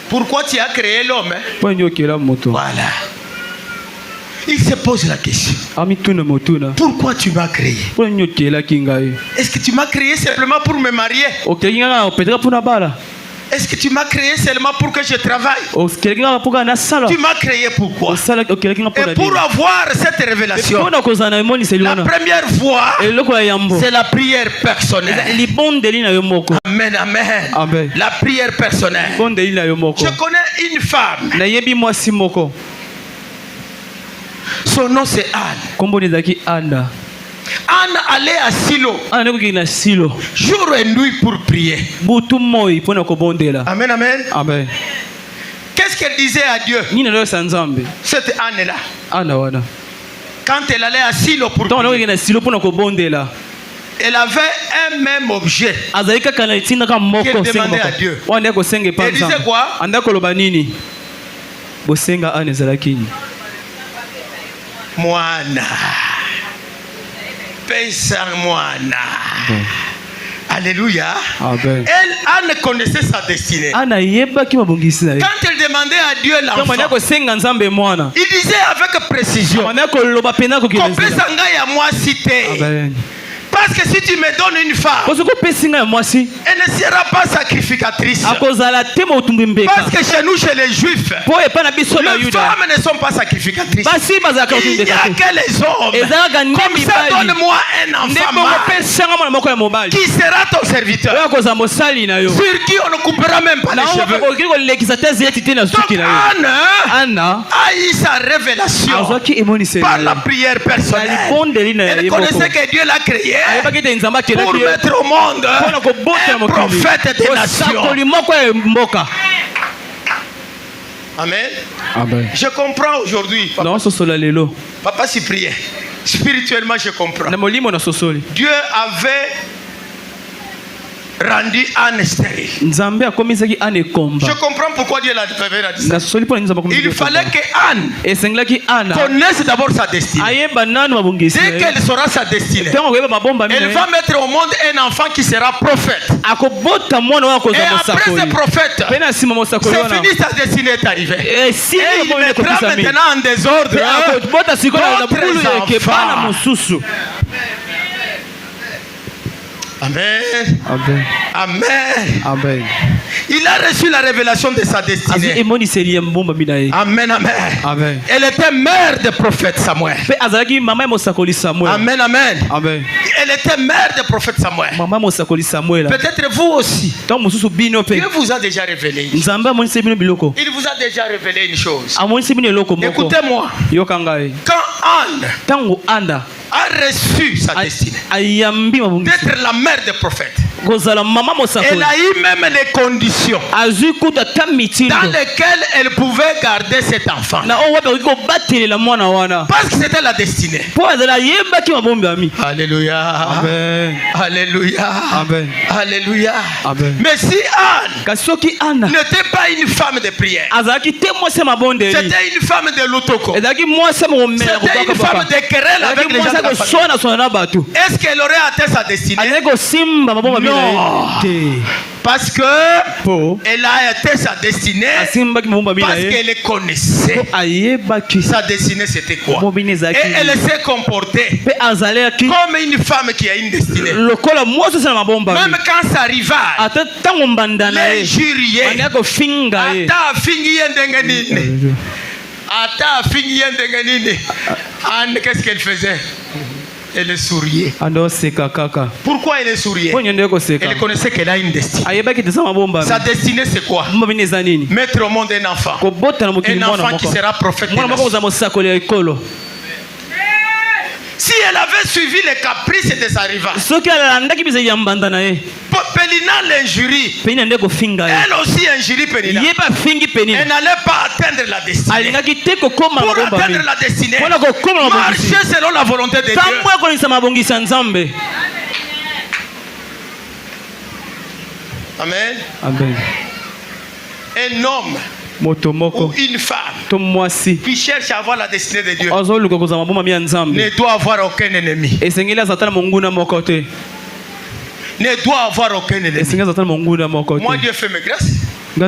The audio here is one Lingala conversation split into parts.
Pourquoi tu as créé l'homme? Voilà. Il se pose la question. Pourquoi tu m'as créé? Est-ce que tu m'as créé simplement pour me marier? Est-ce que tu m'as créé seulement pour que je travaille? Tu m'as créé pourquoi? Et pour avoir cette révélation, la première voie, c'est la prière personnelle. Amen, amen. La prière personnelle. Je connais une femme. Son nom c'est Anne. Anne allait à Silo jour et nuit pour prier. Amen, amen. Qu'est-ce qu'elle disait à Dieu? Cette Anne-là, quand elle allait à Silo pour prier, elle avait un même objet qu'elle demandait à Dieu. Elle disait quoi? Moana. Alléluia. Anne connaissait sa destinée. Quand elle demandait à Dieu l'enfant, il disait avec précision, parce que si tu me donnes une femme, elle ne sera pas sacrificatrice. Parce que chez nous, chez les Juifs, les femmes ne sont pas sacrificatrices. Il n'y a que les hommes. Comme ça, donne-moi un enfant mâle qui sera ton serviteur, sur qui on ne coupera même pas les cheveux. Donc Anne a eu sa révélation par la prière personnelle. Elle connaissait que Dieu l'a créé pour mettre au monde un prophète des nations. Amen. Je comprends aujourd'hui. Papa Cyprien, spirituellement je comprends. Dieu avait rendu Anne stérile. Je comprends pourquoi Dieu l'avait rendu stérile. Il fallait que Anne connaisse d'abord sa destinée. Dès qu'elle saura sa destinée, elle va mettre au monde un enfant qui sera prophète. Et après ce prophète, c'est fini, sa destinée est arrivée. Et il mettra maintenant en désordre d'autres enfants. Amen. Il a reçu la révélation de sa destinée. Amen, amen. Elle était mère de prophète Samuel. Amen, amen. Elle était mère de prophète Samuel. Peut-être vous aussi. Dieu vous a déjà révélé une chose. Il vous a déjà révélé une chose. Écoutez-moi. Quand Anne a reçu sa destinée d'être la mère des prophètes, elle a eu même les conditions dans lesquelles elle pouvait garder cet enfant, parce que c'était la destinée. Alléluia. Alléluia. Alléluia. Mais si Anne n'était pas une femme de prière, c'était une femme de l'otoko, c'était une femme de querelle avec les gens. Est-ce qu'elle aurait atteint sa destinée? Non. Parce que elle a atteint sa destinée parce qu'elle connaissait sa destinée c'était quoi. Et elle s'est comportée comme une femme qui a une destinée. Même quand ça arriva, les juriers Anne, qu'est-ce qu'elle faisait? Elle souriait. Pourquoi elle souriait? Elle connaissait qu'elle a une destinée. Sa destinée c'est quoi? Mettre au monde un enfant. Un enfant qui sera prophète. Si elle avait suivi les caprices de sa rivale, Pénina l'injurie, elle aussi injurie Pénina. Elle n'allait pas atteindre la destinée. Pour atteindre la destinée, marcher selon la volonté de Dieu. Amen. Un homme ou une femme qui cherche à avoir la destinée de Dieu ne doit avoir aucun ennemi. ne doit avoir aucun ennemi. Moi, Dieu fait mes grâces. Je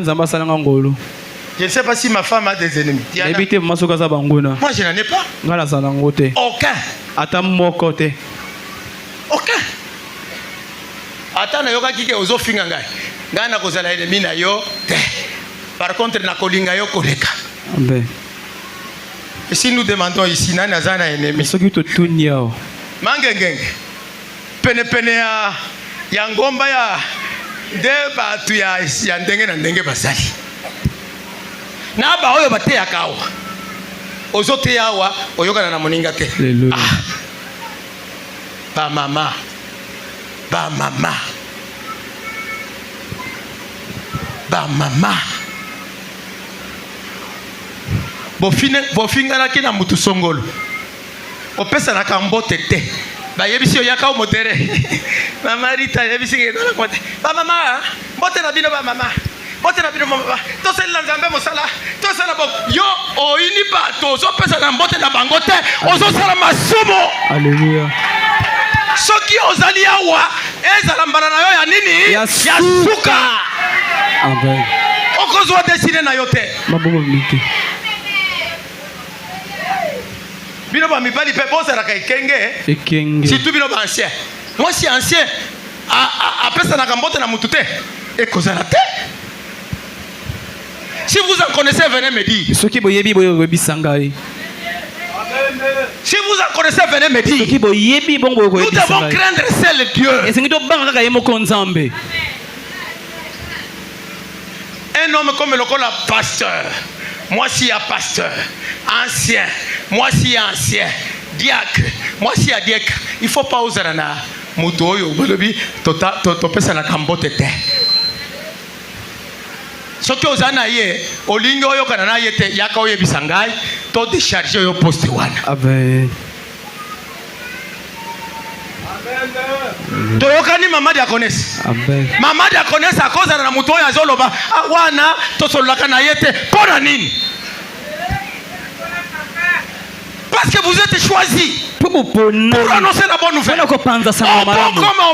ne sais pas si ma femme a des ennemis. Moi, je n'en ai pas. Aucun. Aucun. Attends, par contre, et si nous demandons ici, il y a un ennemi. Pene ya ngomba ya deba tu ya ndenge na ndenge basali. Na ba oyo bate yakawa. Ozote yawa oyokana na moninga te. Ba mama. Ba mama. Ba mama. Bofinga na kina mutu songolo. Opesa na kambote te. Ba yebisi oyaka modere. Mama Rita yebisi ngena kwa te. Ba mama, bote na bino ba mama. Bote na bino mama. To se lanzambe mosala. To se na bo yo oini ba to zo pesa na bote na bangote. Ozo sala masumo. Alléluia. Soki ozali awa ezala mbana na yo ya nini? Ya suka. Amen. Okozo dessiner na yo te. Mabomo mite. Bino ba mibali pe bosa raka ikenge. Si tu bino ba ancien. Moi si ancien a pesa na kambote na mutute e kozala te. Si vous en connaissez, venez me dire. Si vous en connaissez, venez me dire. Nous devons craindre seul Dieu. Un homme comme le pasteur. Moi si un pasteur. Ancien. Moi si ancien. Diacre. Moi si un diacre. Il ne faut pas oser na mutoyo. To pesa na kambote te. Soki ozana ye olingo yo kana na yete yaka oye bisangai to décharger yo poste wana. Amen. Amen. To yokani mama dia connaisse. Amen. Mama dia connaisse a cause na muto ya zoloba wana to solaka na yete pona nini? Parce que vous êtes choisi pour annoncer la bonne nouvelle. Bon comme au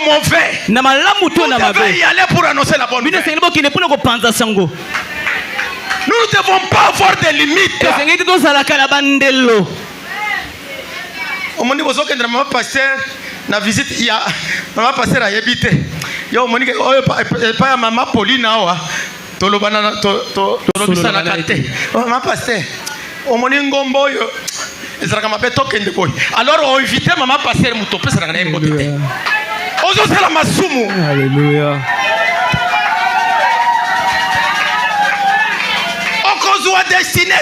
mauvais. Vous devez y aller pour annoncer la bonne nouvelle. Nous ne devons pas avoir des limites. Au moment où vous êtes maman pasteur, na visite il y a maman pasteur a habité. Yo moni que pas maman Pauline awa. Tolobana to lobisana kate. Maman pasteur. Au moni ngombo yo. Alors on évite maman passer mon topé ça n'a rien côté. Ozo c'est la masumu. Alléluia. Okozo destiné.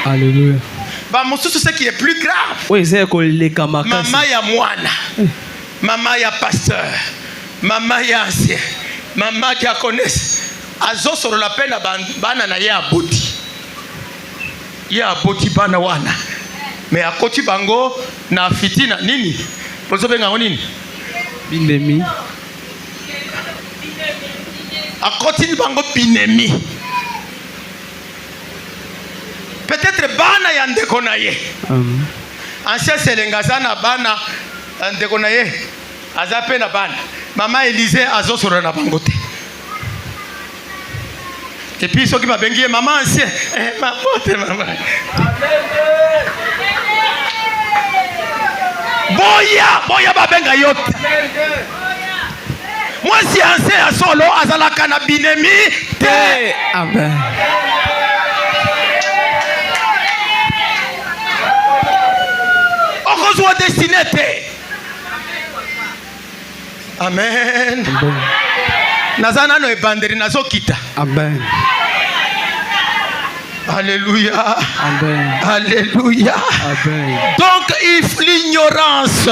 Alléluia. Bah mon souci c'est qui est plus grave. Oui, c'est que les camarades. Maman ya moana. Maman ya pasteur. Maman ya ancien. Maman qui a connaisse. Azo sur la peine bana na ya aboti. Ya aboti bana wana. Mais à côté bango na fitina nini pozo benga nini binemi à côté bango binemi peut-être bana ya ndeko na ye ancien selenga sana bana ndeko na ye azape na bana mama Élysée azosora na bango te et puis ceux qui m'a bengi maman ancien maman Boya babenga yote. Moi si ancien à solo azala kana binemi te. Amen. Okozwa destiné te. Amen. Nazana no ebanderi nazo kita. Amen. Alléluia. Amen. Alléluia. Amen. Donc l'ignorance.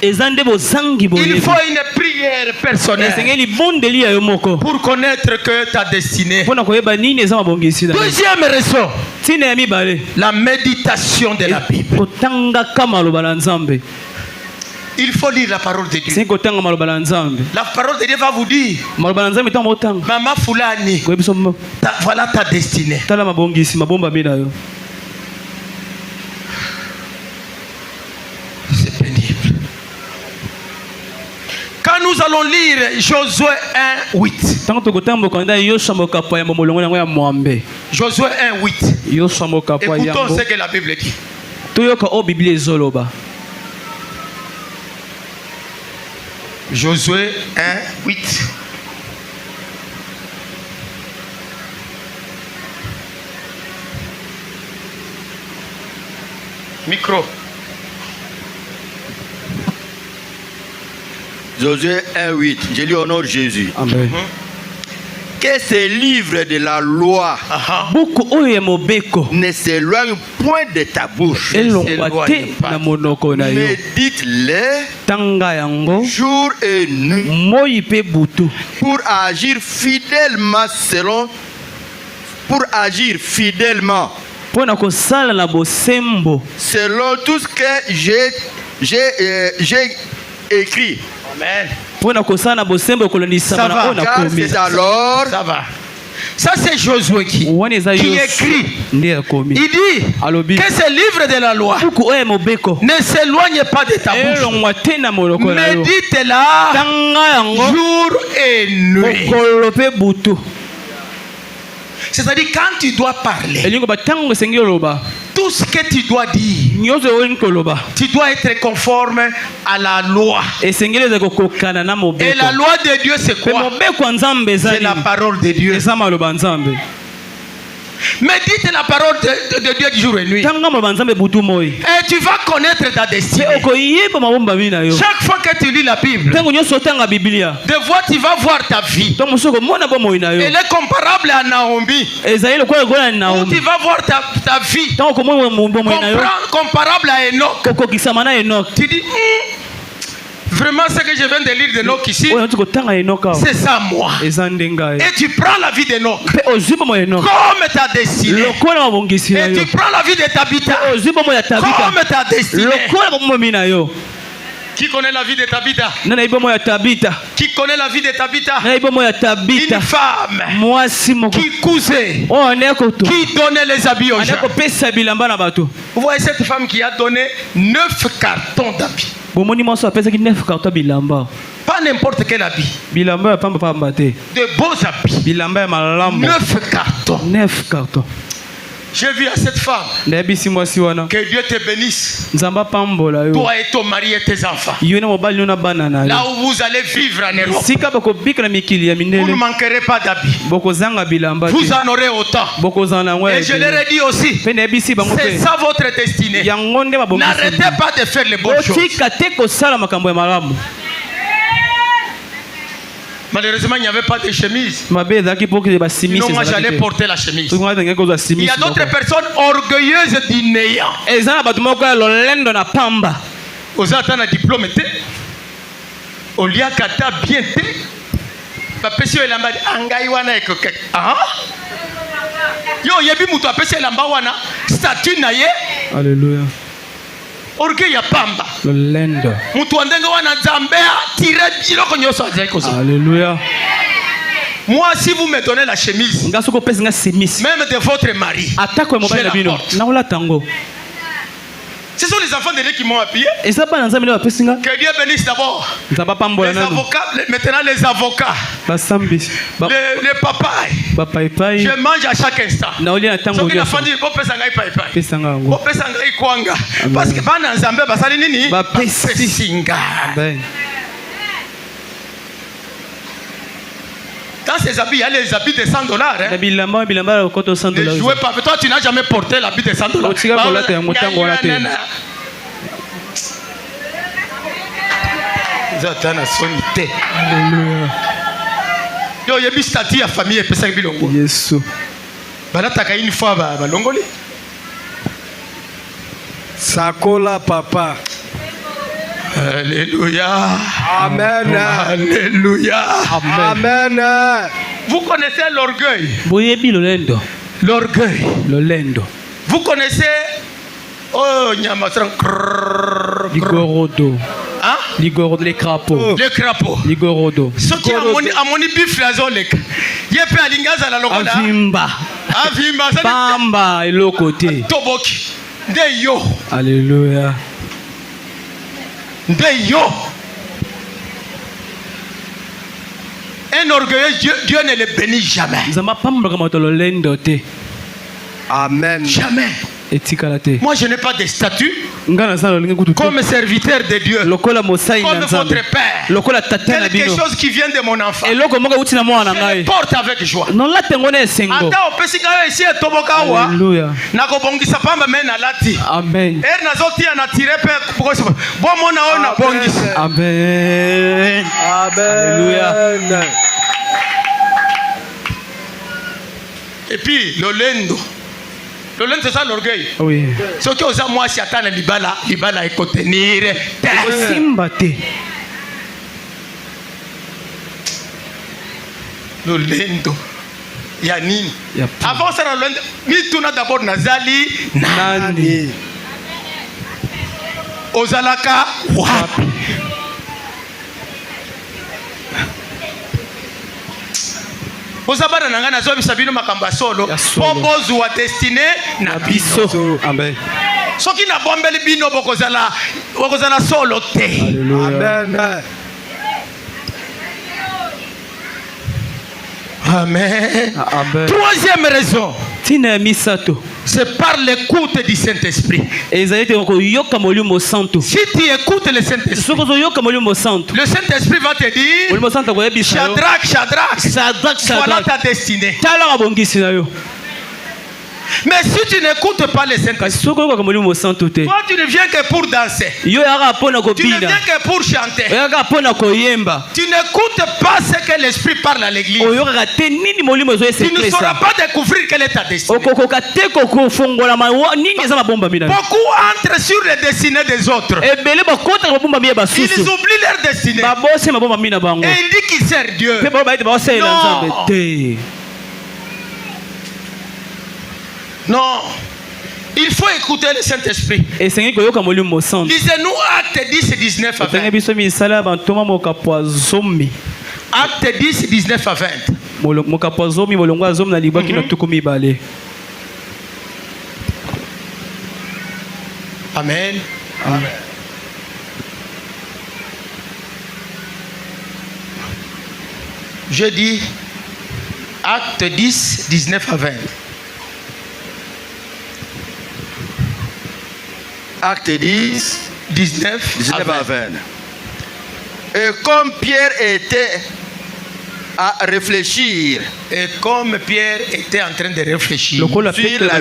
Il faut une prière personnelle pour connaître que ta destinée. Deuxième raison, la méditation de la Bible. Il faut lire la parole de Dieu. La parole de Dieu va vous dire Maman Fulani, voilà ta destinée. C'est pénible. Quand nous allons lire Josué 1:8. Josué 1:8. Écoutons ce que la Bible dit. Josué 1:8. Micro. Josué 1:8. Je lis au nom de Jésus. Amen. Que ces livres de la loi ne s'éloignent point de ta bouche. Médite-les jour et nuit pour agir fidèlement selon tout ce que j'ai écrit. Amen. Ça alors. Ça va. Ça c'est Josué qui écrit. Il dit que ces livres de la loi ne s'éloignent pas de ta bouche. Médite-la jour et nuit. C'est-à-dire quand tu dois parler, tout ce que tu dois dire, tu dois être conforme à la loi. Et la loi de Dieu c'est quoi? C'est la parole de Dieu. Médite la parole de Dieu du jour et nuit. Et tu vas connaître ta destinée. Chaque fois que tu lis la Bible, de fois tu vas voir ta vie. Elle est comparable à Naomi. Où tu vas voir ta vie. Comparable à Enoch. Tu dis, vraiment ce que je viens de lire d'Enoch ici, c'est ça moi. Et tu prends la vie d'Enoch comme ta destinée. Et tu prends la vie de Tabitha comme ta destinée. Qui connaît la vie de Tabitha? Qui connaît la vie de Tabitha? Une femme qui cousait, qui donnait les habits aux gens. Vous voyez cette femme qui a donné 9 cartons d'habits. Pas n'importe quel habit. De beaux habits. 9 cartons. J'ai vu à cette femme que Dieu te bénisse. Toi et ton mari et tes enfants. Là où vous allez vivre en Europe, vous ne manquerez pas d'habits. Vous en aurez autant. Et je leur ai dit aussi, c'est ça votre destinée. N'arrêtez pas de faire les bonnes choses. Malheureusement, il n'y avait pas de chemise. Sinon, moi, j'allais porter la chemise. Il y a d'autres personnes orgueilleuses du néant. Aux attentes diplôme, au lieu kata bien te, papesi elamba angai wana ekoke. Ah? Yo yebi mutu apesi elamba wana statut na ye. Alléluia. Orgueil ya pamba. Lolendo. Mutu andenge wana zambea tire biloko nyoso azai kozo. Alléluia. Moi, si vous me donnez la chemise, même de votre mari, je la porte. Ce sont les enfants de Dieu qui m'ont appuyé. Que Dieu bénisse d'abord les avocats, maintenant les avocats, les papas. Je mange à chaque instant. Parce que dans ces habits, il y a les habits de $100. Hein? Ne jouez pas. Toi, tu n'as jamais porté l'habit de $100. Sakola papa. Alléluia. Amen. Alléluia. Amen. Vous connaissez l'orgueil. L'orgueil. Vous connaissez Ligorodo. Hein? Ligorodo, les crapauds. Les crapauds. Ligorodo. Ce qui a mon bif lazolek. Yepe alingaza la lokola. Avimba. Bamba et l'autre côté. Toboki. De yo. Alléluia. De yo. Un orgueilleux, Dieu ne le bénit jamais. Amen. Jamais. Moi, je n'ai pas de statut comme serviteur de Dieu, comme votre père. Quelque chose qui vient de mon enfant. Je le porte avec joie. Amen. Amen. Amen. Et puis, l'olendo, c'est ça l'orgueil. Oui. Ce qui osa moi si atana libala est contenir. L'olendo. Yanini. Avant ça, l'olendo, mi tuna d'abord nazali nani. Ozalaka wapi. Ozabana nanga nazo bisabino makamba solo. Pobozu wa destiné na biso. Amen. Soki na bombeli bino bokozala solo te. Amen. Amen. Amen. Troisième raison. C'est par l'écoute du Saint-Esprit. Si tu écoutes le Saint-Esprit, le Saint-Esprit va te dire Shadrach, voilà ta destinée. Mais si tu n'écoutes pas le Saint-Esprit, toi tu ne viens que pour danser. Tu ne viens que pour chanter. Tu n'écoutes pas ce que l'Esprit parle à l'église. Tu ne sauras pas découvrir quelle est ta destinée. Beaucoup entrent sur les destinées des autres. Ils oublient leur destinée. Et ils disent qu'ils servent Dieu. Non. Il faut écouter le Saint-Esprit. Lisez-nous Acte 10 et 19 à 20. Acte 10 et 19 à 20. Amen. Amen. Je dis Acte 10, 19 à 20. Acte 10, 19 à 20. Et comme Pierre était à réfléchir, et comme Pierre était en train de réfléchir sur la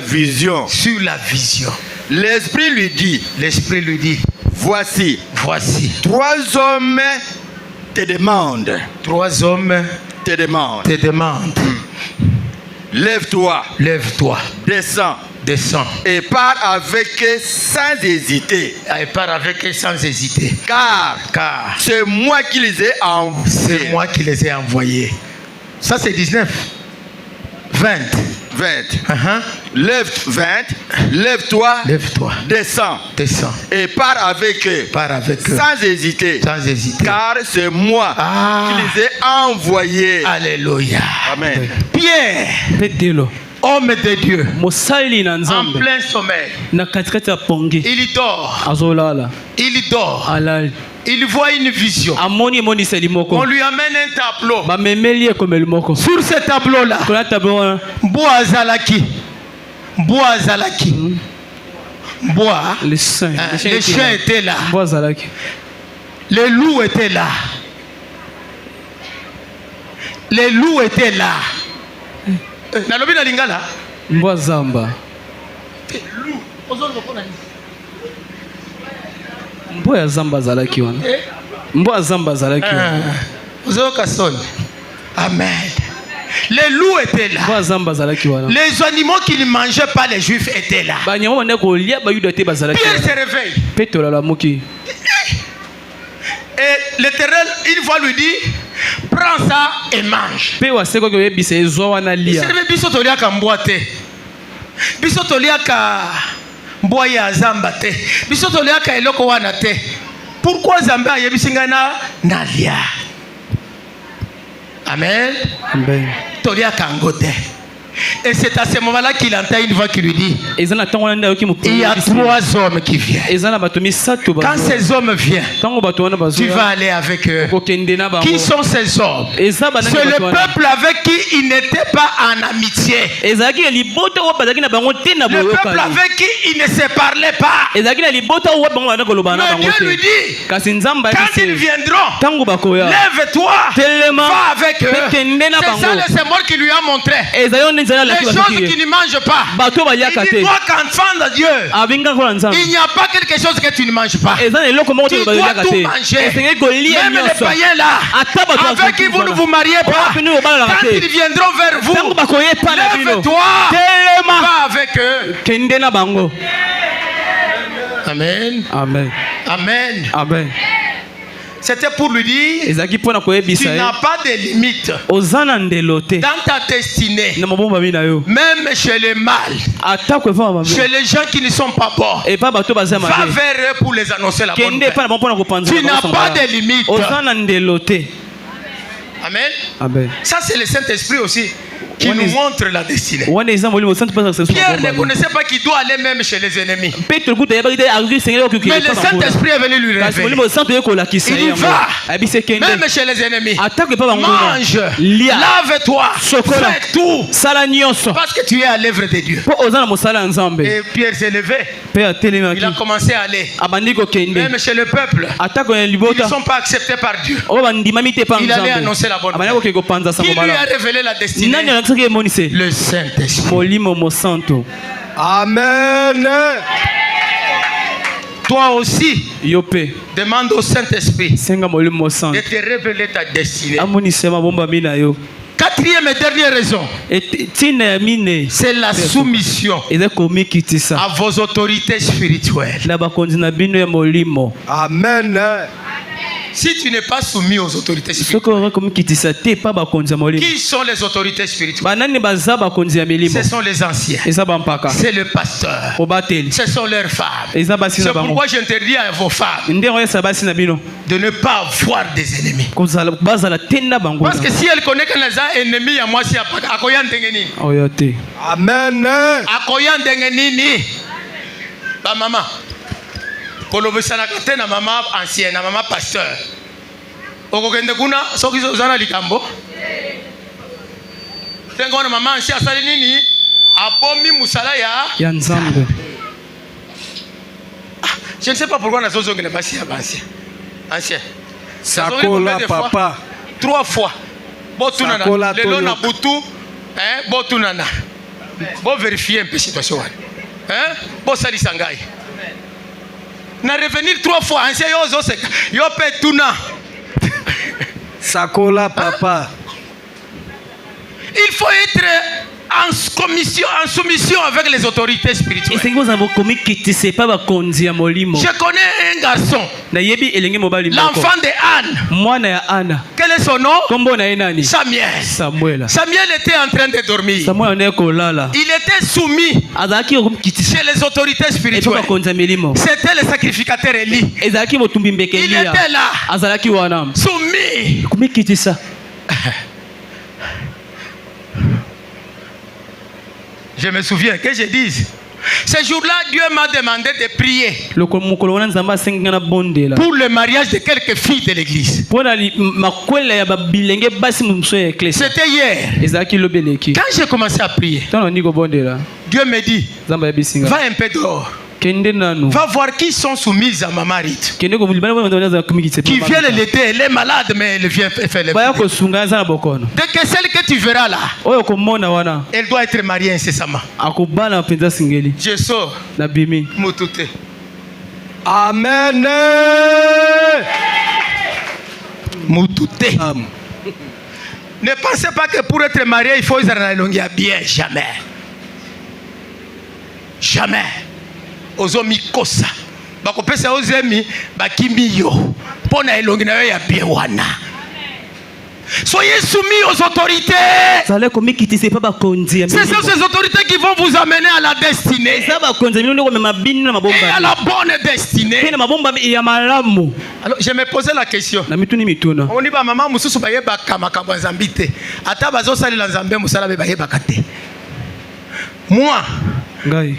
vision, l'Esprit lui dit, voici, trois hommes te demandent. Lève-toi, descends. Et pars avec eux sans hésiter. Car c'est moi qui les ai envoyés. Ça c'est 19. 20. Lève-toi. Descends. Et pars avec eux. Sans hésiter. Car c'est moi qui les ai envoyés. Alléluia. Amen. Pierre, homme de Dieu, en plein sommeil, il dort. Il voit une vision. On lui amène un tableau. Sur ce tableau-là, Bois, les chiens étaient là. Les loups étaient là. Nalobi na lingala. Mbwa zamba. Mbwa ya zamba zalaki wana. Mbwa zamba zalaki wana. Ozoka son. Amen. Les loups étaient là. Les animaux qui ne mangeaient pas les juifs étaient là. Pierre se réveille. Et l'Éternel, une fois lui dit, prends ça et mange. Pourquoi Zamba yebisingana nalia? Amen. Amen. Tolia kangote. Et c'est à ce moment-là qu'il entend une voix qui lui dit, il y a 3 hommes qui viennent. Quand ces hommes viennent, tu vas aller avec eux. Qui sont ces hommes? C'est le peuple avec qui il n'était pas en amitié. Le peuple avec qui il ne se parlait pas. Mais Dieu lui dit, quand ils viendront, lève-toi, va avec eux. C'est ça le symbole qu'il lui a montré. Les choses qui ne mangent pas. Il dit, toi qu'enfant de Dieu, il n'y a pas quelque chose que tu ne manges pas. Tu dois tout manger. Même les païens là, avec qui vous ne vous mariez pas, quand ils viendront vers vous, lève-toi, va avec eux. Amen. Amen. Amen. Amen. C'était pour lui dire, tu n'as pas de limite dans ta destinée, même chez les mâles, chez les gens qui ne sont pas bons. Va vers eux pour les annoncer la bonne nouvelle. Tu n'as pas de limite. Amen. Amen. Ça c'est le Saint-Esprit aussi qui nous montre la destinée. Pierre ne connaissait pas qu'il doit aller même chez les ennemis. Mais le Saint-Esprit est venu lui révéler. Il y va, même chez les ennemis. Mange, lave-toi, fais tout. Parce que tu es à l'œuvre de Dieu. Et Pierre s'est levé. Il a commencé à aller. Même chez le peuple, ils ne sont pas acceptés par Dieu. Il allait annoncer la bonne nouvelle. Qui lui a révélé la destinée? Le Saint-Esprit. Amen. Toi aussi, demande au Saint-Esprit de te révéler ta destinée. 4e et dernière raison, c'est la soumission à vos autorités spirituelles. Amen. Si tu n'es pas soumis aux autorités spirituelles, qui sont les autorités spirituelles? Ce sont les anciens, c'est le pasteur, ce sont leurs femmes. C'est pourquoi j'interdis à vos femmes de ne pas avoir des ennemis. Parce que si elle connaît qu'elle a un ennemi, à moi, c'est Akoyan Dengeni. Amen. Akoyan Dengeni. Ba maman. Kolobesana kate na maman ancienne, na maman pasteur. Okokende kuna soki zozana likambo. Tengo na maman ancienne asali nini? Abomi musala ya Nzambe. Je ne sais pas pourquoi na zozo ngene basi ya ancien. Ancien. Sakola papa. 3 fois. Botunana. Lelo na butu, botunana. Bo vérifier un peu situation. Bo sali sangai. Na revenir 3 fois, ancien yo petuna. Sakola papa. Il faut être en soumission avec les autorités spirituelles. Je connais un garçon, l'enfant de Anne. Quel est son nom? Samuel. Samuel était en train de dormir. Il était soumis chez les autorités spirituelles. C'était le sacrificateur Élie. Il était là, soumis. Je me souviens que je dise, ce jour-là, Dieu m'a demandé de prier pour le mariage de quelques filles de l'église. C'était hier. Quand j'ai commencé à prier, Dieu me dit, va un peu dehors. Va voir qui sont soumises à Maman Rite. Qui viennent l'été, elle est malade, mais elle vient faire les prières. Dès que celle que tu verras là, elle doit être mariée incessamment. Je sors. Moutouté. Amen. Moutouté. Ne pensez pas que pour être marié, il faut être bien. Jamais. Jamais. Ozomi kosa bakopesa ozemi bakimi yo pona elongi na yo ya bien wana. Soyez soumis aux autorités. C'est ces autorités qui vont vous amener à la destinée. Et à la bonne destinée. Alors, je me posais la question. On dit maman mususu baye bakama kabazambite. Ata bazo sali la nzambe musala be baye bakate. Moi, ngai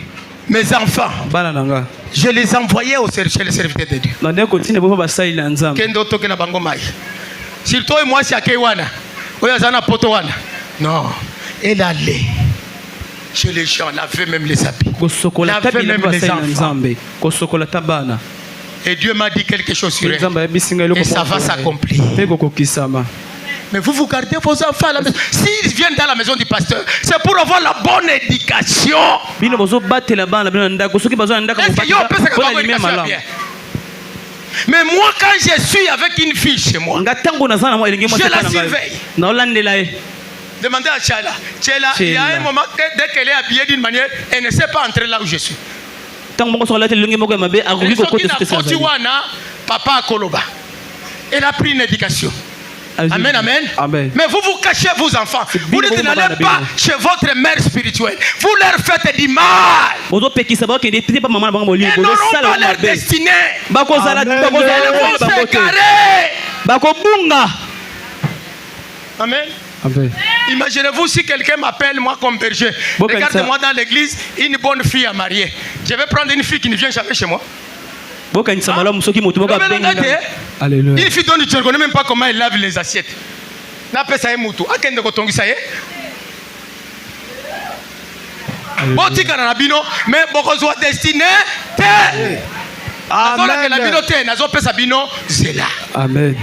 mes enfants, bana nanga je les envoyais chez les serviteurs de Dieu. na ndeko tine bo basali na nzambe Kendo toke na bango mai. Surtout moi si akewana. Oya zana poto wana. Non, elle allait chez les gens, lavait même les habits. kosokola Lavait tabi na même les basali na enfants. nzambe kosokola tabana Et Dieu m'a dit quelque chose sur elle. nzambe abisinga eloko Et ça va s'accomplir. pe kokokisama. Mais vous gardez vos enfants à la maison. S'ils viennent dans la maison du pasteur, c'est pour avoir la bonne éducation. bino bozo batela bana bino ndako soki bazo ndako Est-ce que yo peut se faire bien? Mais moi, quand je suis avec une fille chez moi, nga tango nazana mo elenge mo je la surveille. na olandela e Demandez à Tchala. Tchala, il y a un moment, dès qu'elle est habillée d'une manière, elle ne sait pas entrer là où je suis. tango moko sola elenge moko mabe akoki kokote Koti wana, papa Akoloba. Elle a pris une éducation. Amen, amen, amen. Mais vous cachez vos enfants. Vous n'allez pas chez votre mère spirituelle. Vous leur faites du mal. Ils n'auront pas leur destinée. Ils vont s'égarer. Amen. Imaginez-vous si quelqu'un m'appelle moi comme berger. Regarde-moi dans l'église, une bonne fille à marier. Je vais prendre une fille qui ne vient jamais chez moi. Une fille dont tu ne connais même pas comment elle lave les assiettes. Mais beaucoup destiné. Amen.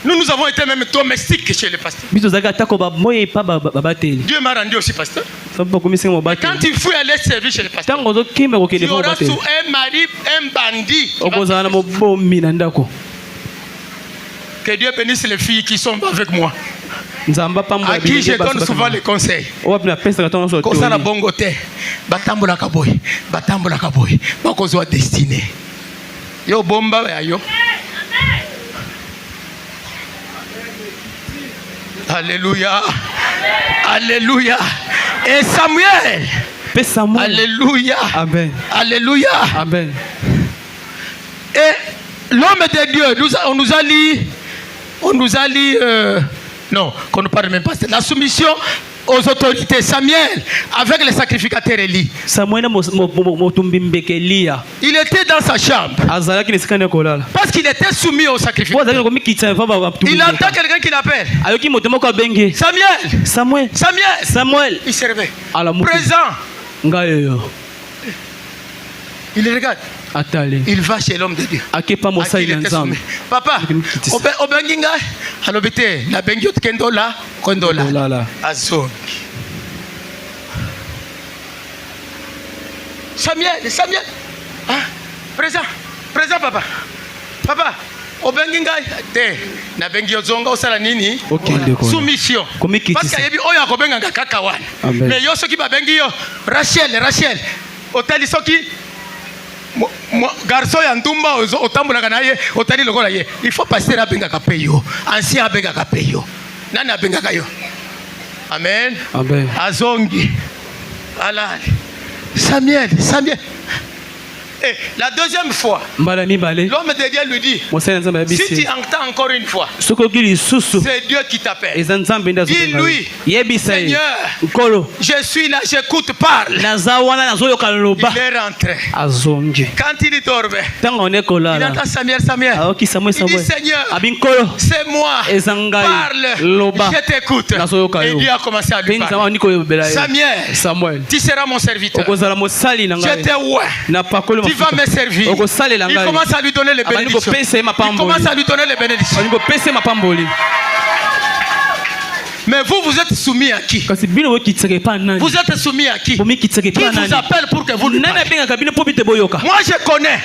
Nous avons été même domestiques chez les pasteurs. Dieu m'a rendu aussi pasteur. Quand tu fouilles aller servir chez les pasteurs, tu auras sous un mari, un bandit. Que Dieu bénisse les filles qui sont avec moi. À qui je donne souvent les conseils. Kosana bongote, batambola kaboy, bakozwa destiné. Yo bomba ya yo. Alléluia. Alléluia. Et Samuel. Alléluia. Amen. Alléluia. Amen. Et l'homme de Dieu, on nous a dit, non, qu'on ne parle même pas, c'est la soumission aux autorités. Samuel, avec les sacrificateurs Élie. Il était dans sa chambre. Parce qu'il était soumis aux sacrificateurs. Il entend quelqu'un qui l'appelle. Samuel. Samuel. Il se réveille. Présent. Il regarde. Il va chez l'homme de Dieu. Papa, Obenginga, alobete, la bengiot kendola, kondola, azon. Samuel, ah, présent, papa, Obenginga, te, na bengio zonga osala nini? Soumission. Parce qu'il y a eu oya kobenga kakawan. Mais yo soki ba bengio, Rachel, otali soki. Garçon ya ndumba otambolaka na ye otali lokola ye il faut passer abengaka pe yo ancien abengaka pe yo nani abengaka yo amen azongi alali Samuel et la deuxième fois l'homme de Dieu lui dit si tu entends encore une fois c'est Dieu qui t'appelle dis-lui Seigneur je suis là j'écoute parle il est rentré quand il dormait il entend Samuel il dit Seigneur c'est moi parle je t'écoute et Dieu a commencé à lui parler Samuel tu seras mon serviteur je te vois tu vas me servir. Il commence à lui donner les bénédictions. Mais vous êtes soumis à qui? Vous êtes soumis à qui? Qui vous appelle pour que vous lui parlez? Moi je connais.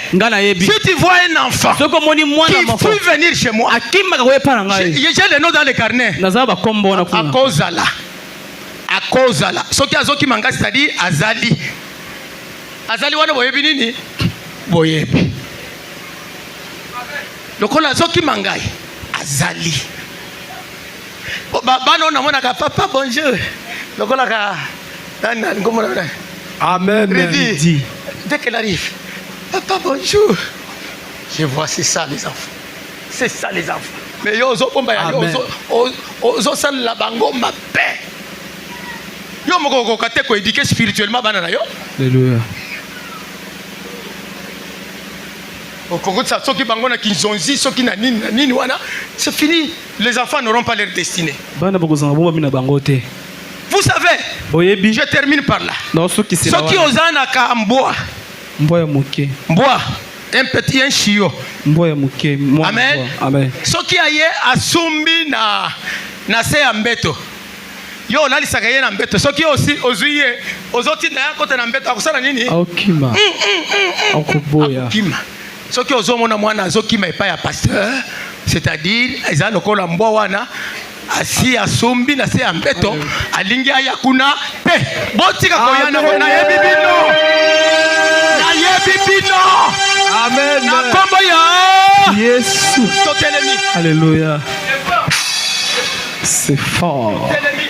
Si tu vois un enfant qui veut venir chez moi, j'ai le nom dans les carnets. À cause là. Ce qui a qui manga, c'est-à-dire Azali. Azali wana boyebi nini? Boyebi. Lokola zoki mangai. Azali. Bano na mona ka papa bonjour. Lokola ka dana ngomo na. Amen. Dès qu'elle arrive. Papa bonjour. Je vois c'est ça les enfants. C'est ça les enfants. Mais yo zo pomba ya yo zo sal la bango ma paix. Yo moko kate ko éduquer spirituellement bana na yo. Alléluia. C'est fini. Les enfants n'auront pas leur destinée. Vous savez, je termine par là. Ceux qui osent en bois, un petit un chiot. Amen. Ceux qui aillent à Sumbi na se ambeto. Yo lali sakaye na mbeto. Ceux qui aussi ozuye ozoti na côté na mbeto akusana nini? Okima. Okuboya. Okima. Ce qui est mona mwana azokima epa ya pasteur, c'est-à-dire eza lokola mbwa wana asi asombi na se ambeto alingi aya kuna pe botika koyana na yebibino amen na kombo ya Yesu totelemi. Alléluia. C'est fort. Totelemi.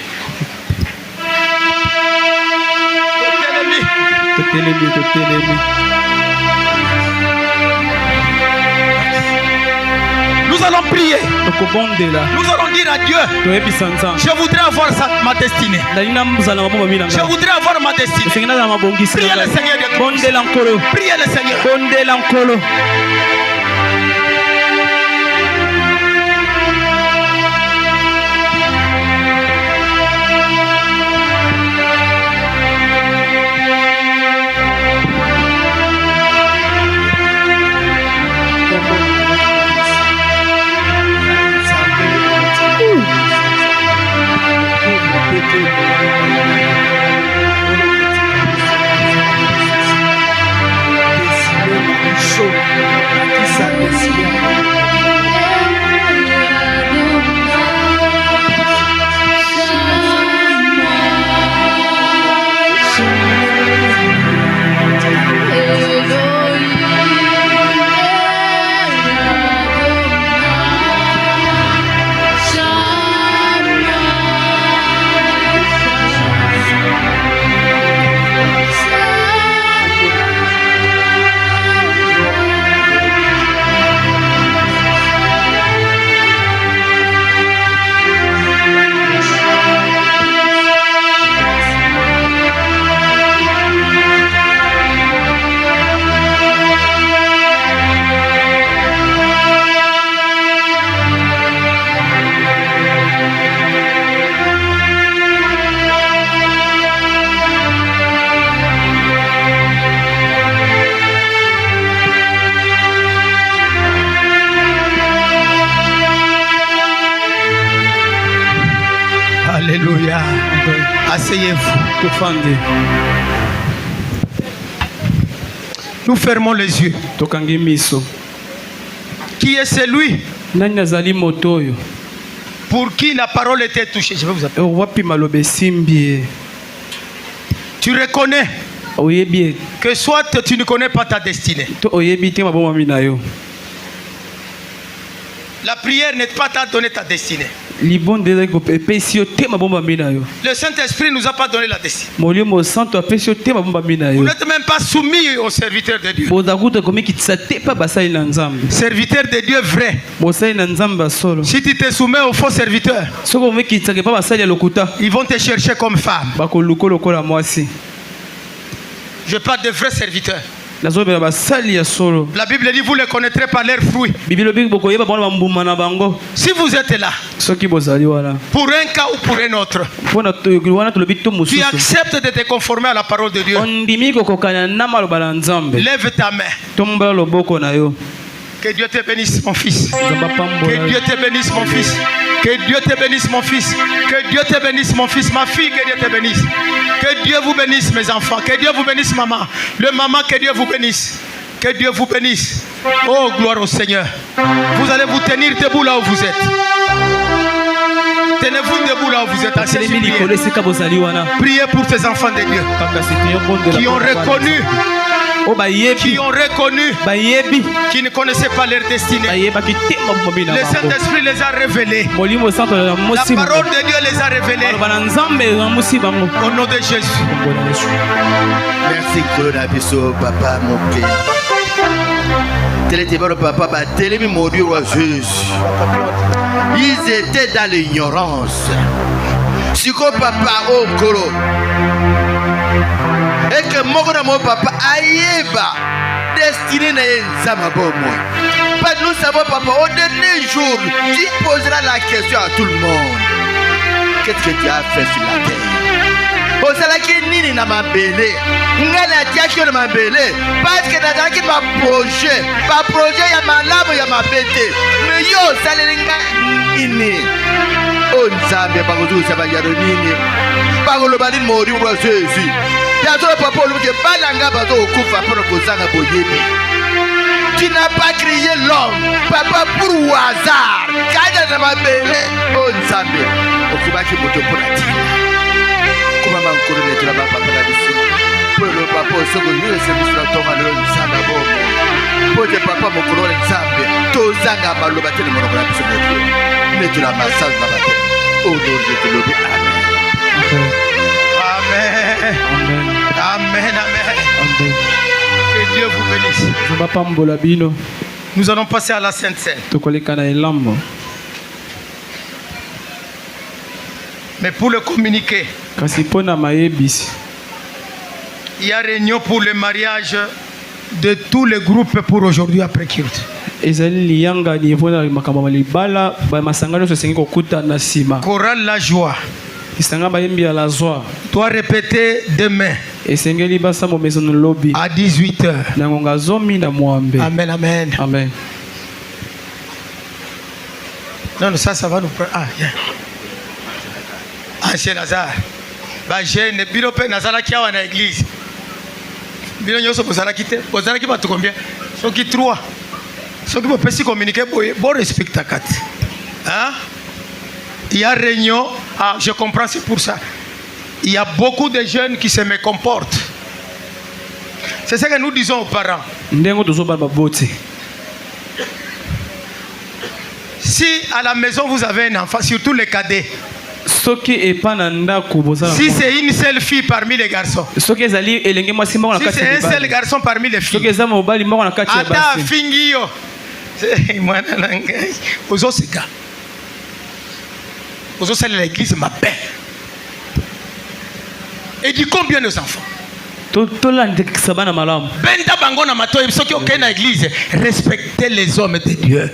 Nous allons prier. Nous allons dire à Dieu, je voudrais avoir ma destinée. Je voudrais avoir ma destinée. Priez le Seigneur. Priez le Seigneur. Alléluia. Asseyez-vous. Nous fermons les yeux. Qui est celui pour qui la parole était touchée? Je vais vous appeler. Tu reconnais que soit tu ne connais pas ta destinée. La prière n'est pas t'a donné ta destinée. Le Saint-Esprit nous a pas donné la destinée. Vous n'êtes même pas soumis au serviteur de Dieu. Serviteur de Dieu vrai. Si tu te soumets au faux serviteur, ils vont te chercher comme femme. Je parle de vrais serviteurs. La Bible dit vous les connaîtrez par leurs fruits. Si vous êtes là, pour un cas ou pour un autre, tu acceptes de te conformer à la parole de Dieu, lève ta main. Que Dieu te bénisse mon fils. Que Dieu te bénisse mon fils. Que Dieu te bénisse mon fils. Que Dieu te bénisse mon fils. Ma fille, que Dieu te bénisse. Que Dieu vous bénisse mes enfants. Que Dieu vous bénisse maman. Le maman, que Dieu vous bénisse. Que Dieu vous bénisse. Oh, gloire au Seigneur. Vous allez vous tenir debout là où vous êtes. Tenez-vous debout là où vous êtes. Priez pour ces enfants de Dieu qui ont reconnu, qui ne connaissaient pas leur destinée. Le Saint-Esprit les a révélés. La parole de Dieu les a révélés. Au nom de Jésus. Merci papa mon père. Papa, ils étaient dans l'ignorance. siko papa okolo et que moko na mon papa ayeba destiné na nzama bomo. Pas nous savons papa au dernier jour tu poseras la question à tout le monde. Qu'est-ce que tu as fait sur la terre? Osalaki nini na mabele ngana tiaki na mabele parce que nazalaki ba projet ya malamu ya mabete mais yo salenga ini o nzambe bakozusa bayaro nini bakoloba nini mori wa Jésus ya to papa oluke balanga bato okufa pour kozanga boyebi. Tu n'as pas créé l'homme papa pour hasard kada na mabele o nzambe okubaki moto pour la tina. Maman connaît de la papa la dessus. Pour le papa, ce que nous sommes sur la tombe à l'Onsamba. Pour le papa, mon colonel Zambé, Tozanga Malobate de Monobra, mais tu la massage la bataille. Au nom de Dieu, Amen. Amen. Amen. Que Dieu vous bénisse. Nous allons passer à la Sainte Seine. Mais pour le communiquer, il y a réunion pour le mariage de tous les groupes pour aujourd'hui après culte. Chorale la joie. Toi répéter demain à 18h. Amen, amen. Amen. Non, ça va nous prendre. Ah, yeah. Ancien Lazare, jeune, bilope nazala qui a na église. Bilo nyoso bozala kite, bozala qui va tout combien? Ceux qui 3. Ceux qui vont pas communiquer, bon respect ta carte. Hein? Il y a réunion, ah, je comprends, c'est pour ça. Il y a beaucoup de jeunes qui se mécomportent. C'est ce que nous disons aux parents. Si à la maison vous avez un enfant, surtout les cadets. Si c'est une seule fille parmi les garçons, si c'est un seul garçon parmi les filles, Ata fingio, c'est l'église ma paix. Et dit combien de enfants? Respectez les hommes de Dieu.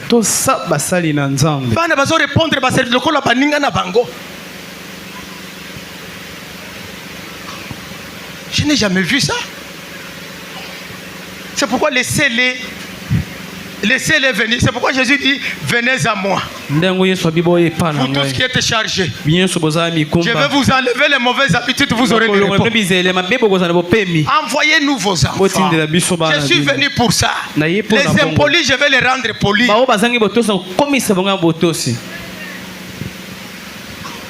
Je n'ai jamais vu ça. C'est pourquoi laissez-les venir. C'est pourquoi Jésus dit venez à moi. Vous tous qui êtes chargés. Je vais vous enlever les mauvaises habitudes. Vous aurez du repos. Envoyez-nous vos enfants. Je suis venu pour ça. Les impolis, je vais les rendre polis.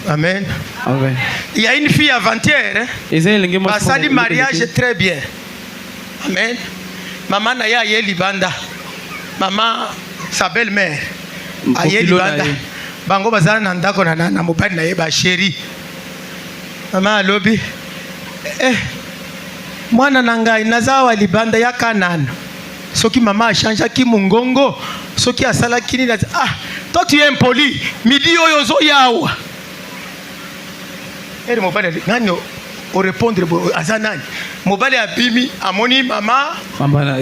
Amen. Amen. Il y a une fille avant-hier. Ça dit mariage très bien. Amen. Maman Naya Libanda. Maman, sa belle-mère. Aye Libanda. Bango bazana nandako na mobali na yeba chéri. Maman alobi. Mwana nangai nazawa Libanda ya Kanana. Soki maman a changé ki mungongo. Soki asala kini na toi tu es impoli. Midi oyozo yawa. Et mobali nani o répondre azanani. Mobali abimi amoni maman. Maman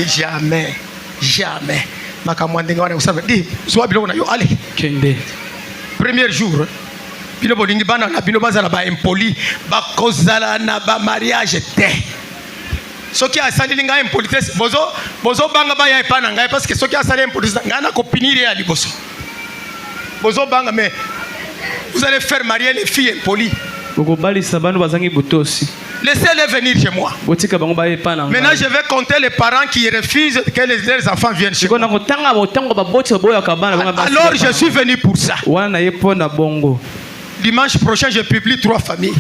jamais. Jamais. Makamwandinga wana usaba di soit biloko na yo allez. Kende. Premier jour. Bino bolingi bana na bino bazala ba impoli ba kozala na ba mariage te. Soki asali linga impolitesse bozo banga ba ya epana ngai parce que soki asali impolitesse ngana ko pinire ya liboso. Bozo banga mais vous allez faire marier les filles impolies. Laissez-les venir chez moi. Maintenant, je vais compter les parents qui refusent que leurs enfants viennent chez moi. Alors, je suis venu pour ça. Dimanche prochain, je publie 3 familles.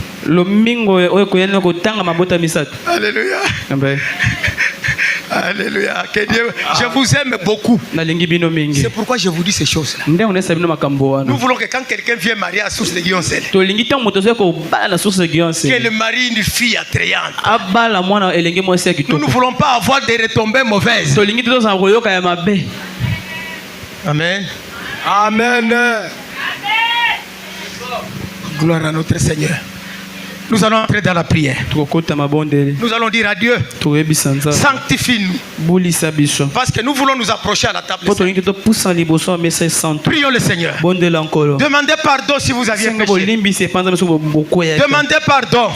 Alléluia. Alléluia. Que Dieu, je vous aime beaucoup. C'est pourquoi je vous dis ces choses-là. Nous voulons que quand quelqu'un vient marier à source de Guillaume-Sel, que le mari une fille attrayante. Nous ne voulons pas avoir des retombées mauvaises. Amen. Amen. Gloire à notre Seigneur. Nous allons entrer dans la prière. Nous allons dire à Dieu, sanctifie-nous. Parce que nous voulons nous approcher à la table. Prions le Seigneur. Demandez pardon si vous aviez péché. Demandez pardon.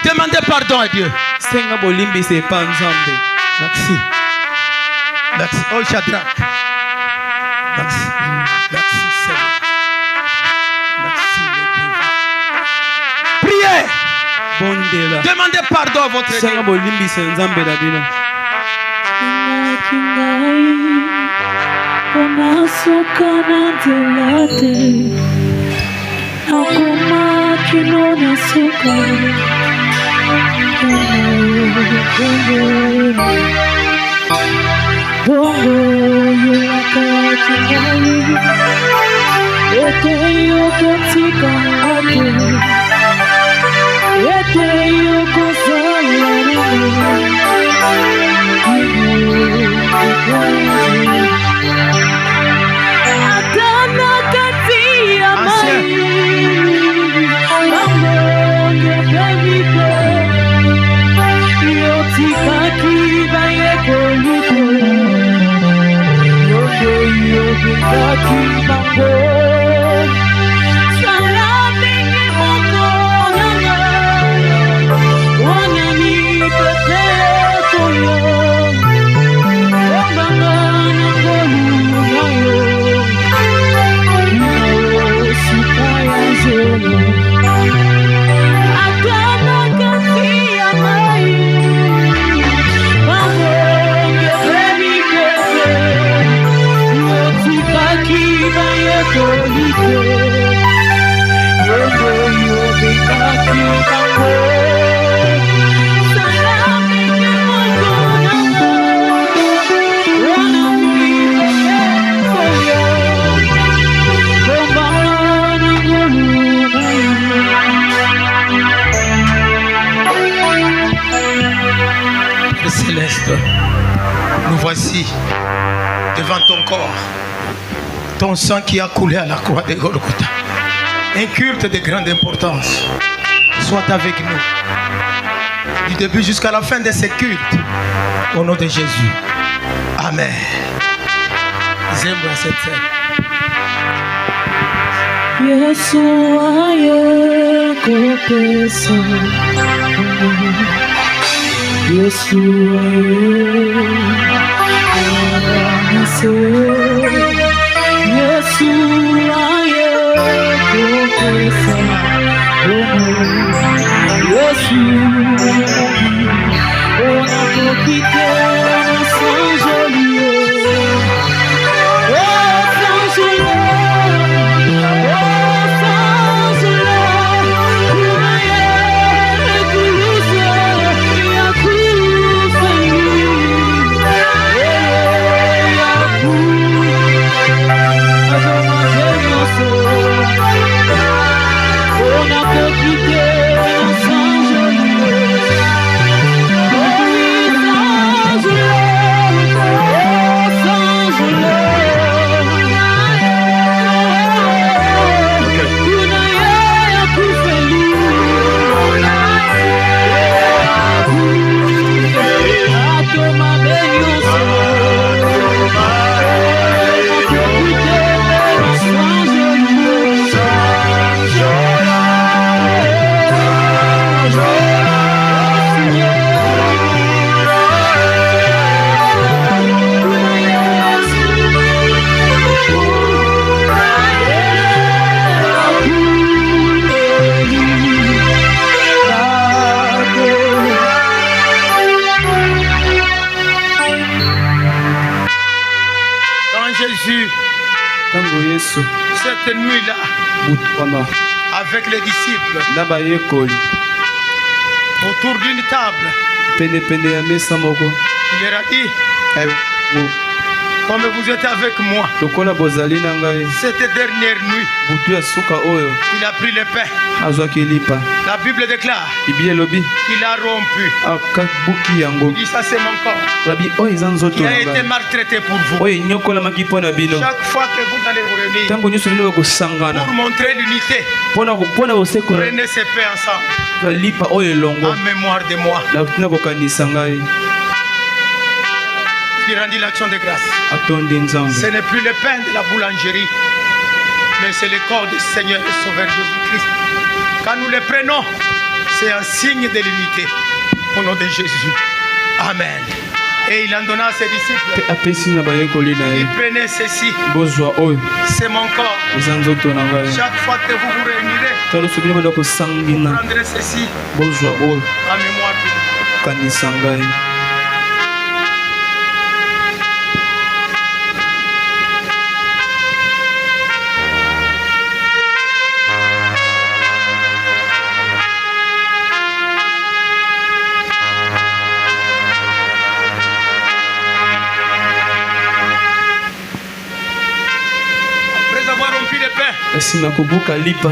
Demandez pardon à Dieu. Merci. Merci. Oh, Shadrach. Merci. Merci, Seigneur. Merci, Priez. Demandez pardon à votre Nous voici devant ton corps, ton sang qui a coulé à la croix de Golgotha. Un culte de grande importance. Sois avec nous du début jusqu'à la fin de ce culte. Au nom de Jésus. Amen. J'aime cette scène. Cette nuit-là, avec les disciples, autour d'une table, il leur a dit, Comme vous êtes avec moi. Cette dernière nuit, il a pris le pain. La Bible déclare qu'il a rompu. Il dit ça c'est mon corps qui a été maltraité pour vous. Chaque fois que vous allez vous réunir pour montrer l'unité, prenez ces pains ensemble en mémoire de moi. Il rendit l'action de grâce. Ce n'est plus le pain de la boulangerie, mais c'est le corps du Seigneur et Sauveur Jésus-Christ. Quand nous le prenons, c'est un signe de l'unité au nom de Jésus. Amen. Et il en donna à ses disciples. Il prenait ceci. C'est mon corps. Chaque fois que vous vous réunirez, vous prendrez ceci en mémoire de vous.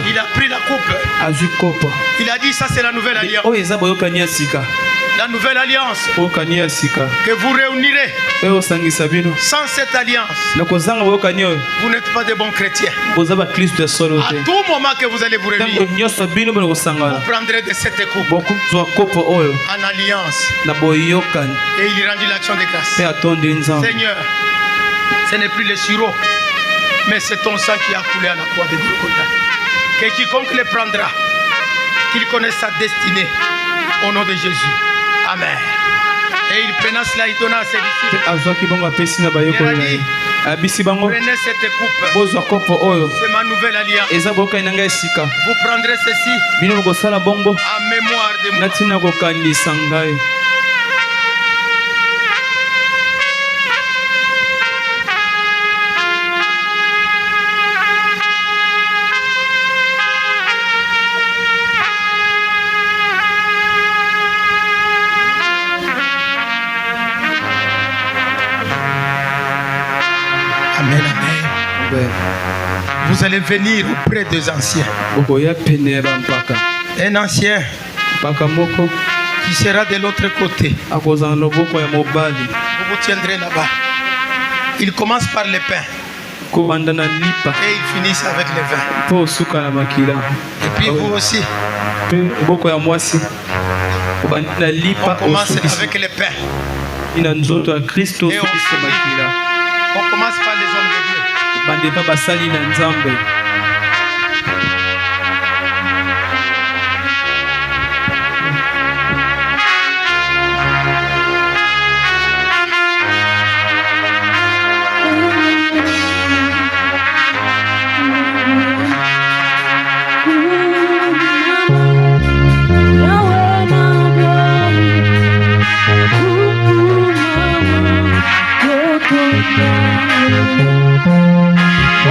Il a pris la coupe. Il a dit ça c'est la nouvelle alliance. La nouvelle alliance que vous réunirez. Sans cette alliance, vous n'êtes pas des bons chrétiens. À tout moment que vous allez vous réunir, vous prendrez de cette coupe en alliance. Et il rendit l'action de grâce. Seigneur, ce n'est plus le sirop, mais c'est ton sang qui a coulé à la croix de Golgotha. Que quiconque le prendra, qu'il connaisse sa destinée au nom de Jésus. Amen. Et il prenait cela, il donna à ses disciples. Il a dit, prenez cette coupe. C'est ma nouvelle alliance. Vous prendrez ceci en mémoire de moi. Amen, amen. Vous allez venir auprès des anciens. Un ancien qui sera de l'autre côté. Vous vous tiendrez là-bas. Il commence par le pain. Et il finit avec le vin. Et puis vous aussi. On commence avec le pain. Et on commence par les hommes de Dieu. Oh,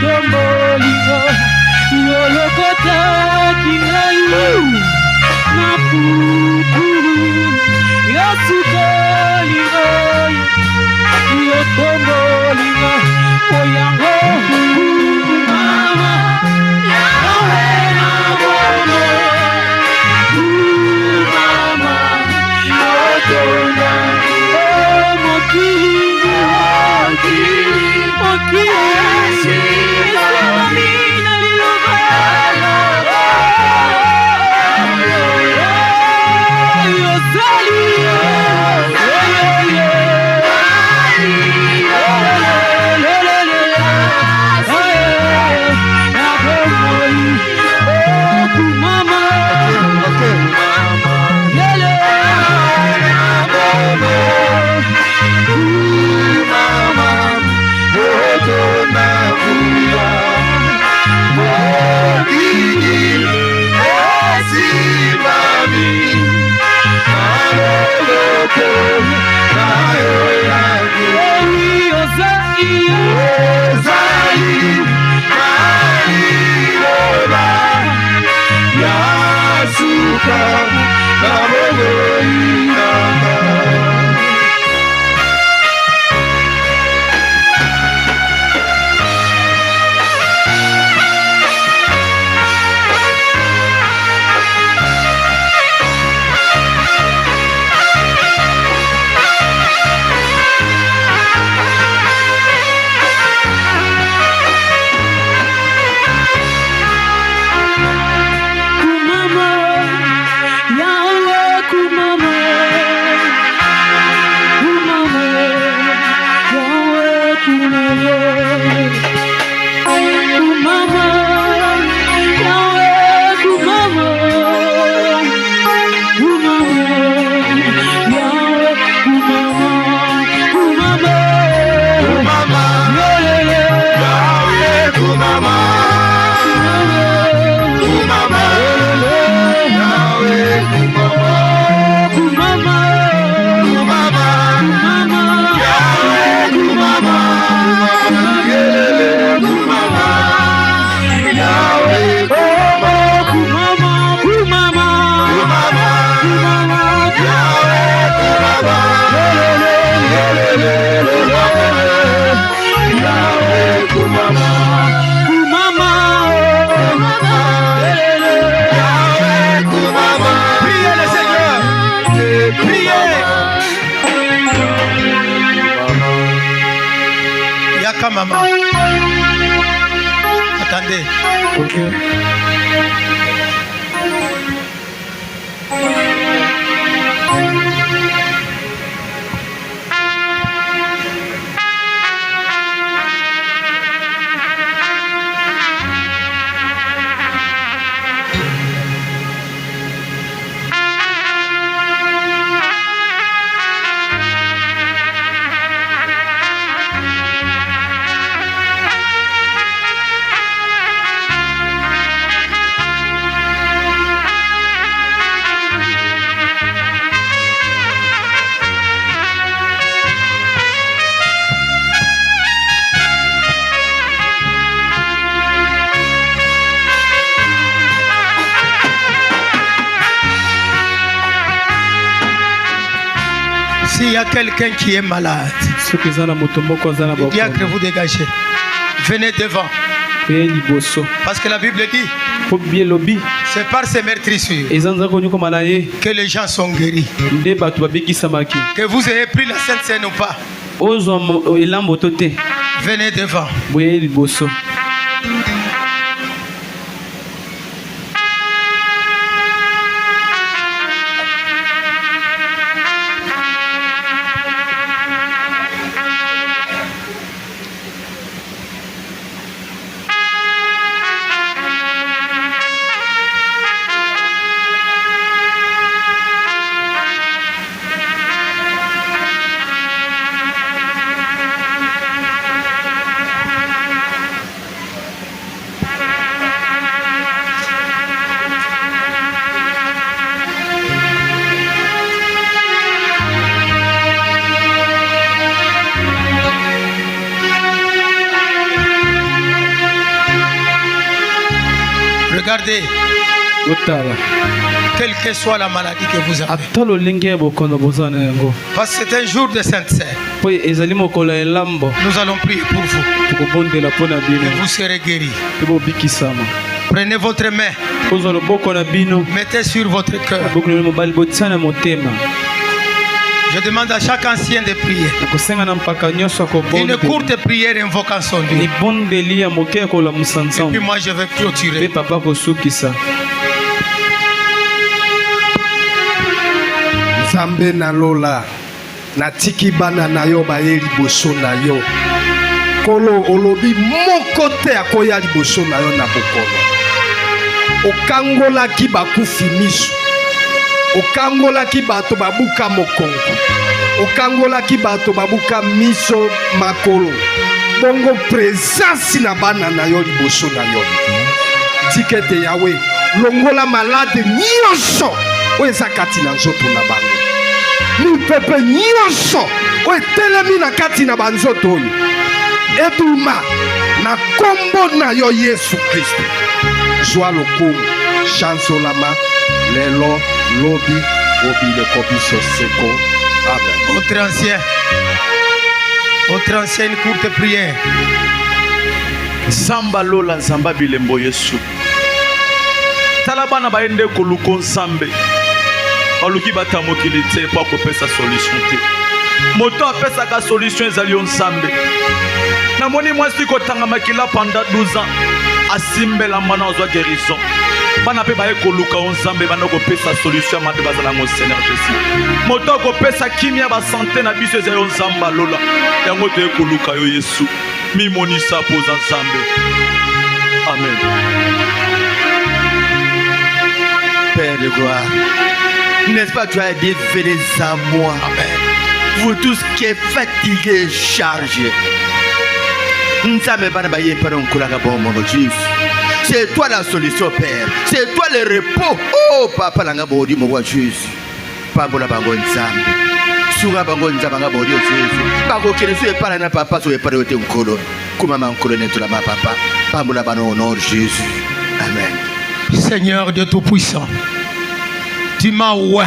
tombolingo yolokota kingayu na pupuru yosukolingo yotombolingo oyango mama yawe na bono mama yotona mokili Maman. Attendez. Okay. S'il y a quelqu'un qui est malade, le diacre vous dégagez. Venez devant. Parce que la Bible dit, c'est par ces meurtrissures que les gens sont guéris. Que vous ayez pris la Sainte Seine ou pas, venez devant. Regardez. Quelle que soit la maladie que vous avez. Parce que c'est un jour de Sainte-Seine. Nous allons prier pour vous. Et vous serez guéris. Prenez votre main. Mettez sur votre cœur. Je demande à chaque ancien de prier. Une courte prière invoquant son Dieu. Et puis moi je vais clôturer. Nzambe na lola natiki bana na yo bayeli boso na yo kolo olobi moko te akoya liboso na yo na bokolo okangolaki bakufi miso okangolaki bato babuka mokongo okangolaki bato babuka miso makolo bongo présence na bana na yo liboso na yo tikete yawe longola malade nyonso oyo eza kati na nzoto na bango mipepe nyonso oyo etelemi na kati na banzoto oyo ebuma na kombo na yo Yesu Kristo zwa lokumu chansolama lelo lobi obile kobiso seko amen. Autre ancien, une courte prière. Zamba lola zamba bilembo Yesu talabana baende koluko nsambe aluki batamokili te po akopesa solution te moto apesaka solution ezali yo nsambe namoni mwasi kotanga makila pendant 12 ans asimbela mwana ozwa guérison bana pe baye koluka yo nsambe bana kopesa solution mate bazala ngo Seigneur Jésus moto akopesa kimia ba santé na biso ezali yo nzamba lola yango te koluka yo Yesu mimonisa poza nsambe amen. Père de gloire, n'est-ce pas, tu as dit, venez à moi. Amen. Vous tous qui êtes fatigués, chargés. C'est toi la solution, Père. C'est toi le repos. Oh, Papa, la ngabodi, mon roi Jésus. Pagola bango nzambe. Suga bango nzambe ngabodi Jésus. Pago kele su epala na papa su epala yote nkolo. Kuma mankolo netula ma papa. Pamola bano honor Jésus. Amen. Seigneur Dieu Tout-Puissant, tu m'as envoyé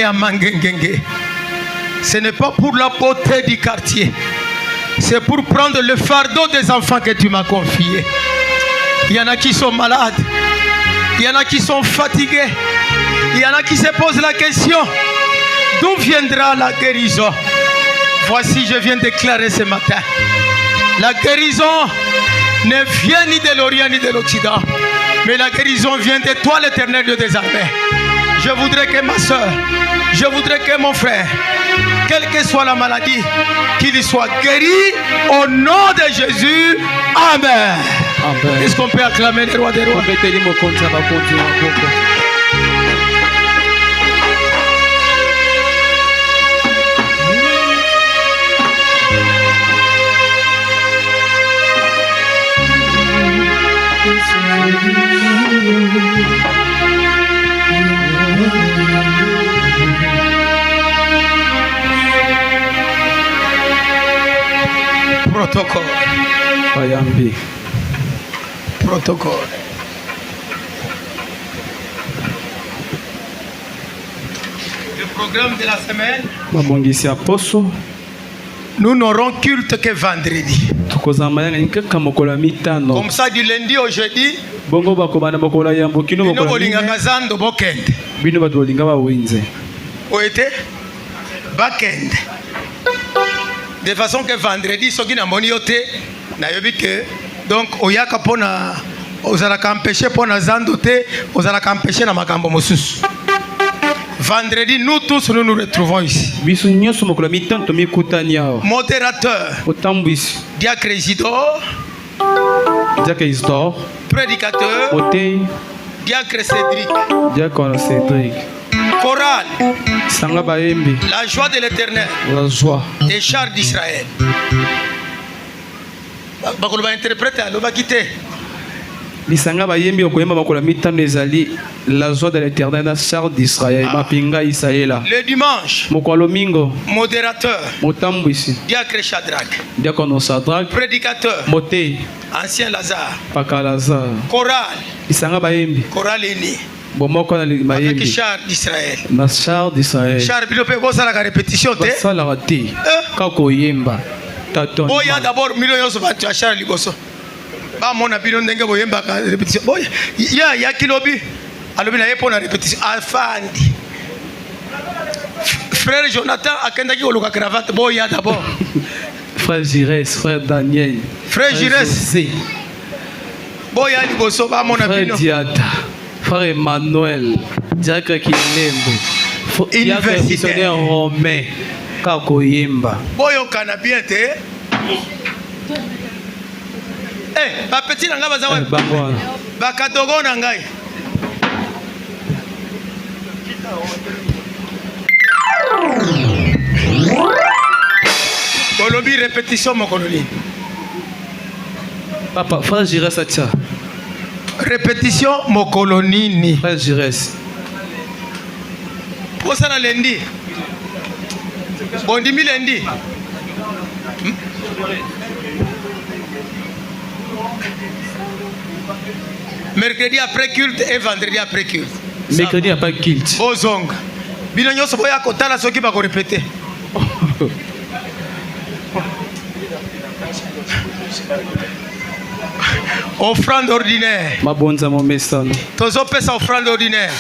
à Mangengenge. Ce n'est pas pour la beauté du quartier, c'est pour prendre le fardeau des enfants que tu m'as confiés. Il y en a qui sont malades, il y en a qui sont fatigués, il y en a qui se posent la question, d'où viendra la guérison? Voici, je viens déclarer ce matin, la guérison ne vient ni de l'Orient ni de l'Occident, mais la guérison vient de toi, l'Éternel Dieu des armées. Je voudrais que ma soeur, je voudrais que mon frère, quelle que soit la maladie, qu'il soit guéri au nom de Jésus. Amen. Amen. Est-ce qu'on peut acclamer le roi des rois? Protocole. Ayambi. Protocole. Le programme de la semaine. Nous n'aurons culte que vendredi. Comme ça, du lundi au jeudi. De façon que vendredi, ce qui n'a pas été, donc, oyaka pona, ozalaka empêché pona zandote, ozalaka empêché na makambo mosusu. Vendredi, nous tous, nous nous retrouvons ici. Modérateur, diacre Isidore, prédicateur, diacre Cédric, chorale, la joie de l'Éternel, et chars d'Israël. Lisanga bayembi okoyemba makolo mitano ezali la joie de l'Éternel na char d'Israël mapinga Isaïla. Le dimanche. Mokolo mingo. Modérateur. Motambwisi. Diacre Shadrach. Diacono Shadrach. Prédicateur. Moté. Ancien Lazare. Paka Lazare. Chorale. Lisanga bayembi. Chorale ini. Bomoko na bayembi. Avec char d'Israël. Na char d'Israël. Char bilope bosa la répétition te. Ça la raté. Kako yemba. Taton. Boya d'abord million yoso ba tu char liboso. Ba mona bino ndenge boyemba ka répétition. Boya ya kilobi. Alobi na yepo na répétition afandi. Frère Jonathan akendaki koluka cravate boya d'abord. Frère Jires, frère Daniel. Frère Jires. Boya liboso ba mona bino. Frère Diata. Frère Emmanuel. Diacre Kilembo. Diacre missionnaire romain. Kako yemba. Boyo kana bien te. Ba petit na nga bazawa. Ba kadogo na ngai. Bolobi répétition mokololi. Papa, frère Jires atia. Répétition mokolonini. Frère Jires. Pour ça na lundi. Bon dimi lundi. Mercredi après culte et vendredi après culte. Mercredi après culte. Bozonga. Bino nyoso boya kotala soki ba ko répéter. Offrande ordinaire. Mabonza mon message. Tozo pesa offrande ordinaire.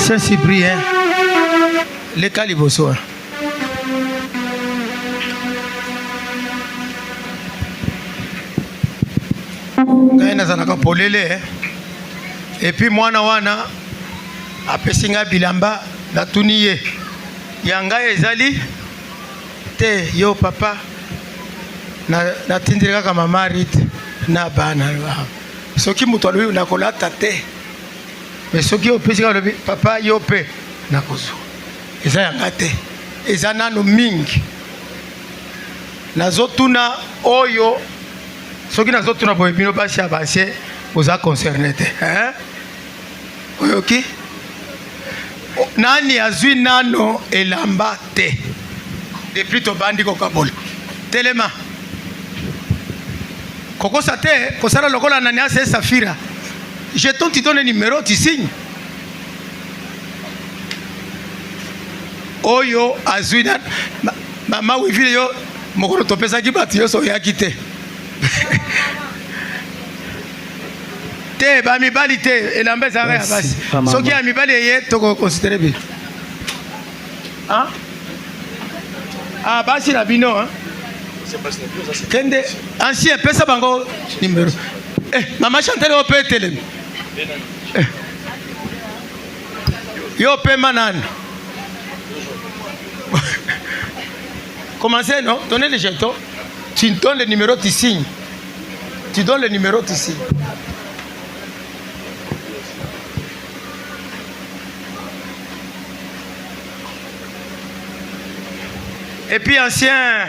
Saint-Cyprien, les calibosois. Ngai nazalaka polele et puis mwana wana apesinga bilamba natuni ye yanga ezali te yo papa na tindiri kaka mama Rite na bana soki mutu alobi nakolata te mais soki opesika alobi papa yo pe nakozwa eza yanga te eza nano mingi nazotuna oyo soki nazotuna boye bino basi ya basie oza concerné te oyoki nani azwi nano elamba te depuis tobandi kokabola telema kokosa te kosala lokola nani ase Safira jeton tu donnes le numéro tu signes oyo azwi na mama wivile yo mokolo topesaki bato nyonso oyaki te te bamibali te elamba ezalaka ya basi soki ya mibali eye tokoconsidere bino basi na bino kende ancien pesa bango numéro mama Chantal yo pe telemi yo pe manane commencez non donnez les jetons tu donnes le numéro tu signes tu donnes le numéro tu signes et puis ancien